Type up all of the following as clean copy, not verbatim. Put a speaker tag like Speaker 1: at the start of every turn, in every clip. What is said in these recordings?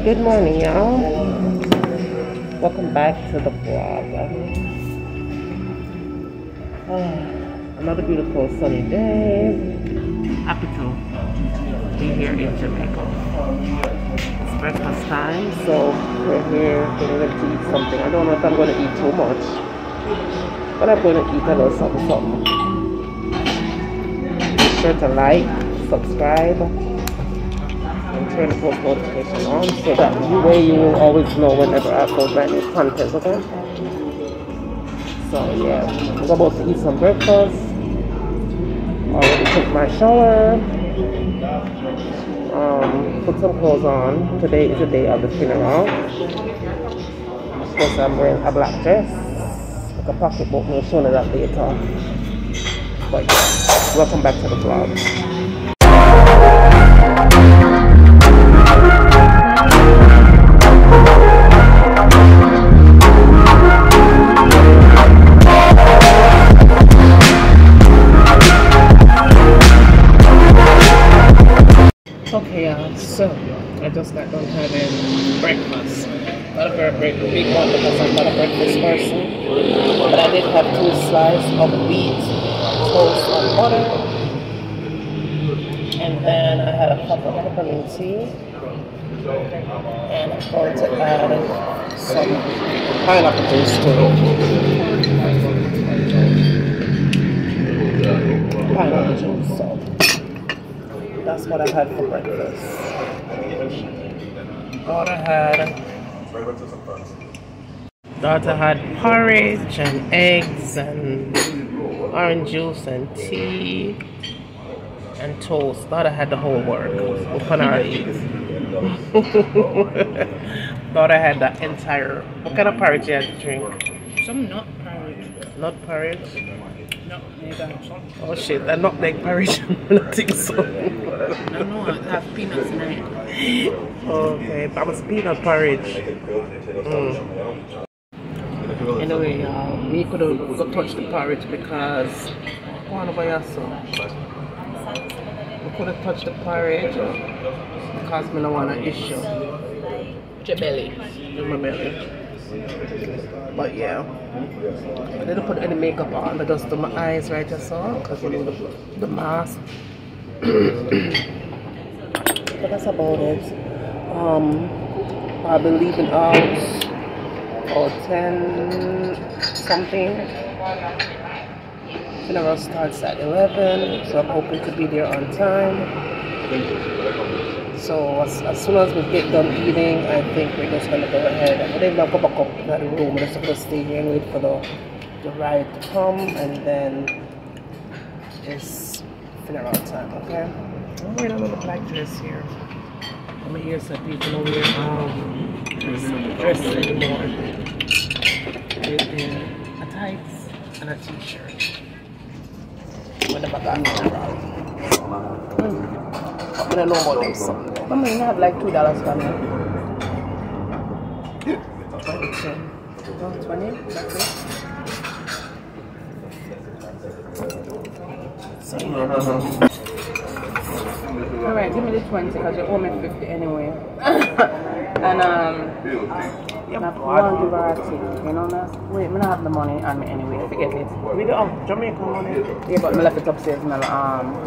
Speaker 1: Good morning, y'all. Welcome back to the vlog. Another beautiful sunny day. Happy to be here in Jamaica. It's breakfast time, so we're here getting ready to eat something. I don't know if I'm going to eat too much, but I'm going to eat a little something. Be sure to like, subscribe, and turn the post notification on so that you will always know whenever I upload brand new content, okay? So yeah, I'm about to eat some breakfast. Already took my shower. Put some clothes on. Today is the day of the funeral. Of course, I'm wearing a black dress, like a pocketbook. We'll show you that later. But yeah, welcome back to the vlog. Okay, so I just got done having breakfast. Not a very big one because I'm not a breakfast person, but I did have 2 slices of wheat toast on butter, and then I had a cup of peppermint tea, and I'm going to add some pineapple juice to it. Pineapple juice, so that's what I had for breakfast. Daughter had porridge and eggs and orange juice and tea and toast. Daughter had the whole work. What kind of eat? Daughter had the entire. What kind of porridge you had to drink?
Speaker 2: Some nut porridge.
Speaker 1: Nut porridge? Oh shit, that nutmeg porridge. I don't think so.
Speaker 2: No, I have peanuts in it.
Speaker 1: Okay, that was peanut porridge. Anyway, we couldn't go touch the porridge because one of us we couldn't touch the porridge because we don't want an issue.
Speaker 2: Your belly.
Speaker 1: In my belly. But yeah, I didn't put any makeup on. I just do my eyes right as well because you know the mask. But that's about it. I'll be leaving out or 10 something. Funeral starts at 11, so I'm hoping to be there on time. So as soon as we get done eating, I think we're just gonna go ahead. I didn't go back up to the room. We're just gonna stay here and wait for the ride to come, and then it's funeral time. Okay. I'm wearing a little black dress here. I'm here so people don't wear dresses anymore. With a tights and a t-shirt. Whenever I got funeral. I don't know about them something. I mean, I have like $2 for me. 20. Oh, 20? That's it. So, alright, give me the 20 because you owe me 50 anyway. And you have to give her a tip, you know that? Wait, I don't have the money on me anyway. Forget it. We do Jamaican money. Yeah, but I left it upstairs. You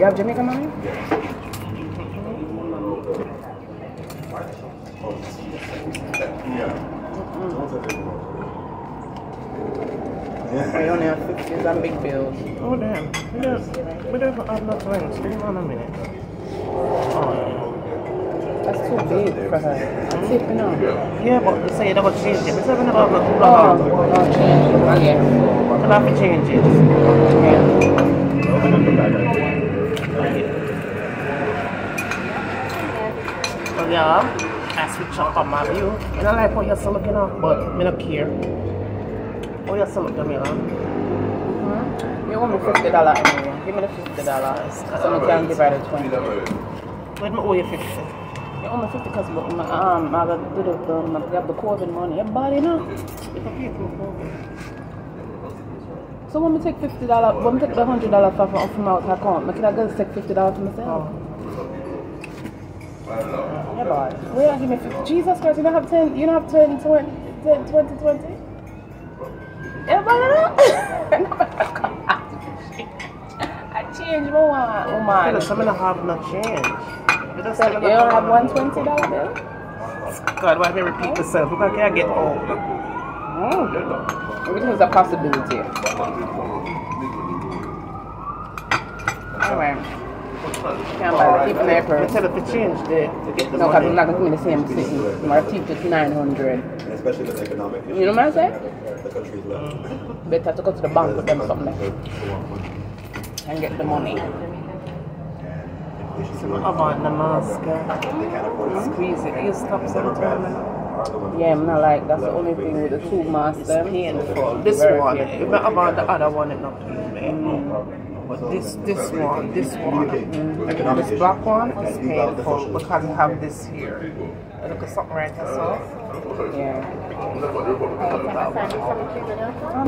Speaker 1: have Jamaican money? I only have 50s and big bills. Oh damn. We don't have no rent. Give me on a minute. Oh yeah. That's too big for her. That's it, you know. Yeah, but you say you don't change it. But I never have no $2. Oh, change it. Yeah. I have to change it. Yeah. Well, yeah, I switch up on my view. I don't like how you're so looking up, but I don't care. Oh, you're so looking at me, huh? You owe me $50 anyway. Give me the $50. So I can divide it 20. Wait, me owe you 50. You owe me 50 because I have the COVID money. Everybody know. So when we take $50, when we take the $100 from my account, I can just take $50 to myself. Oh. Yeah, boy. Wait, give me 50. Jesus Christ, you don't have 10, you don't have 2020? Yeah, but I changed my one. Oh my.
Speaker 3: Some of them have no change.
Speaker 1: You don't have $120 bill?
Speaker 3: God, why me repeat myself? Because I can't get old.
Speaker 1: It was a possibility. Anyway. Can't buy the keep in purse.
Speaker 3: Tell her to change there.
Speaker 1: No, because I'm not going to give me the same thing. I'm going to keep it to 900.
Speaker 4: Especially with economic issues.
Speaker 1: You know what I'm saying?
Speaker 4: The country's left.
Speaker 1: Better to go to the bank with them something and get the money.
Speaker 3: So I want the mask. Squeeze it. You stop sometime.
Speaker 1: Yeah, I'm not like that's the only thing with the two masks.
Speaker 3: Painful. This one. If I want the other one, it not painful. But this one. This black one is painful because I have this here. Look at something right here, so.
Speaker 1: Yeah.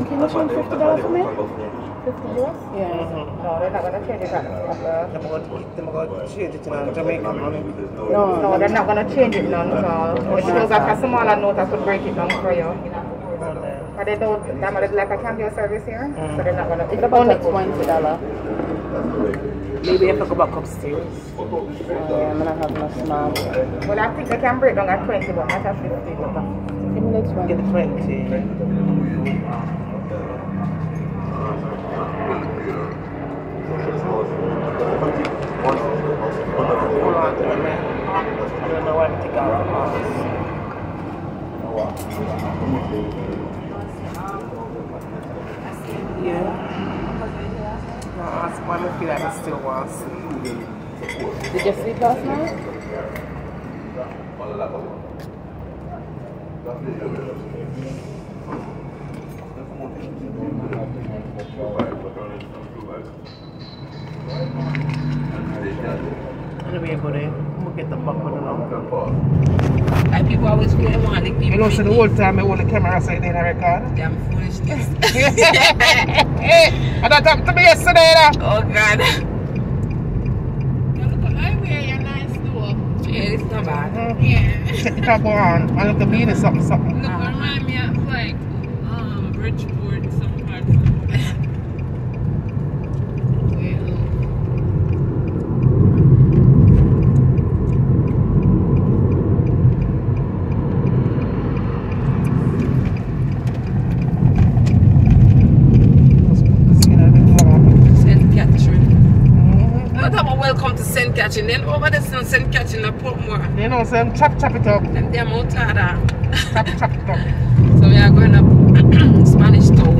Speaker 1: Can you change $50 for me? $50? Yeah.
Speaker 3: No, they're not going to change it. They're going to change it in Jamaica money.
Speaker 5: No, they're not going to change it none. So if it was like a smaller note, I could break it down for you. But they don't, that like a cameo service here, so they're not going to.
Speaker 1: It's about $20.
Speaker 3: Maybe if I go back upstairs.
Speaker 1: I'm going to have no small.
Speaker 5: Well, I think they can break down at 20, but not at 50.
Speaker 1: Give me the 20.
Speaker 3: Get the 20. Hold on to it, man. I don't know why I take out the mask. Yeah. That's why I feel like I still want to sleep.
Speaker 1: Did you sleep last night?
Speaker 3: Anyway, buddy, we'll get the back with the long.
Speaker 2: Like people always feel they want to
Speaker 3: You know, so the whole time I hold the camera side in a record.
Speaker 2: damn foolishness.
Speaker 3: And that happened to me yesterday.
Speaker 2: Oh God. Look at highway, you're nice though. Yeah, it's not bad. Yeah.
Speaker 3: Check the top on. I look at me, there's something.
Speaker 2: Look, remind me of like Bridgeport, some parts. Welcome to St. Catherine. Then over there, St. Catherine, I put more.
Speaker 3: You know, so chop it up.
Speaker 2: And they're more tada.
Speaker 3: Chop it up.
Speaker 2: So we are going up Spanish Town.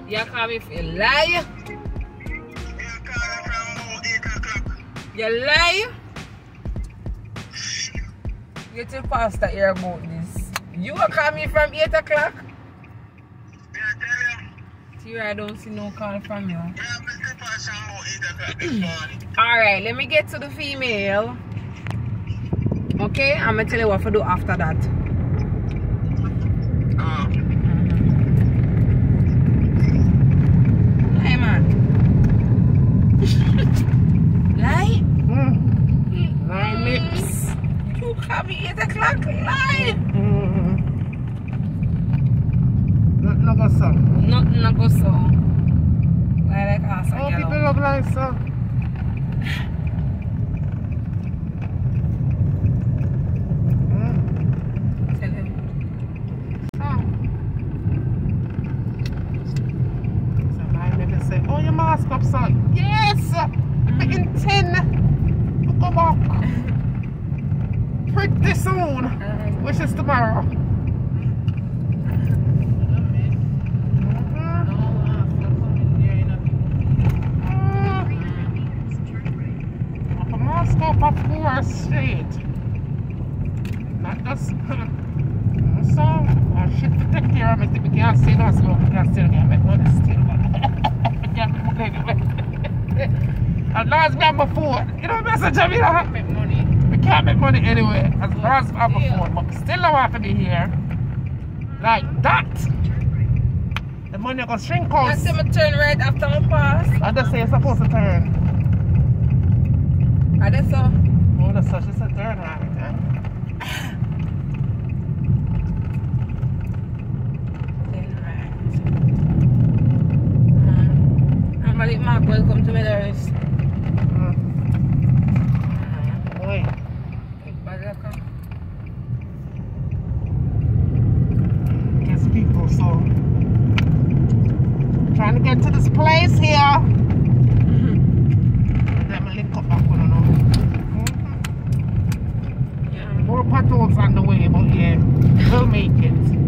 Speaker 2: You call me if you lie. You lie. You tell Pastor here about this. You call me from 8 o'clock? See, I don't see no call from you. Alright, let me get to the female. Okay, I'm gonna tell you what to do after that. Lie, man. Lie?
Speaker 3: Lie lips.
Speaker 2: You have me 8 o'clock. Lie.
Speaker 3: Nothing no go so.
Speaker 2: Nothing no go so. Why like us?
Speaker 3: Oh, people love life so.
Speaker 2: Tell him.
Speaker 3: So my baby say, oh, your mask up, son. Yes! I intend to go back pretty soon, which is tomorrow. Mask up, of course, straight. Not just so shit to take care of me. We can't see no smoke. We can't still get make money still. As long as we have my phone, you know, message me, we don't make money. We can't make money anyway, as long as we have my phone. But still don't want to be here. Like that. The money gonna shrink out.
Speaker 2: I see me turn right after my pass.
Speaker 3: I just say you're supposed to turn.
Speaker 2: I just saw.
Speaker 3: Oh, that's such a turn right.
Speaker 2: Mark, welcome to Meadows.
Speaker 3: Wait. There's people, so trying to get to this place here. Then we link up back with more patrols on the way, but yeah, we'll make it.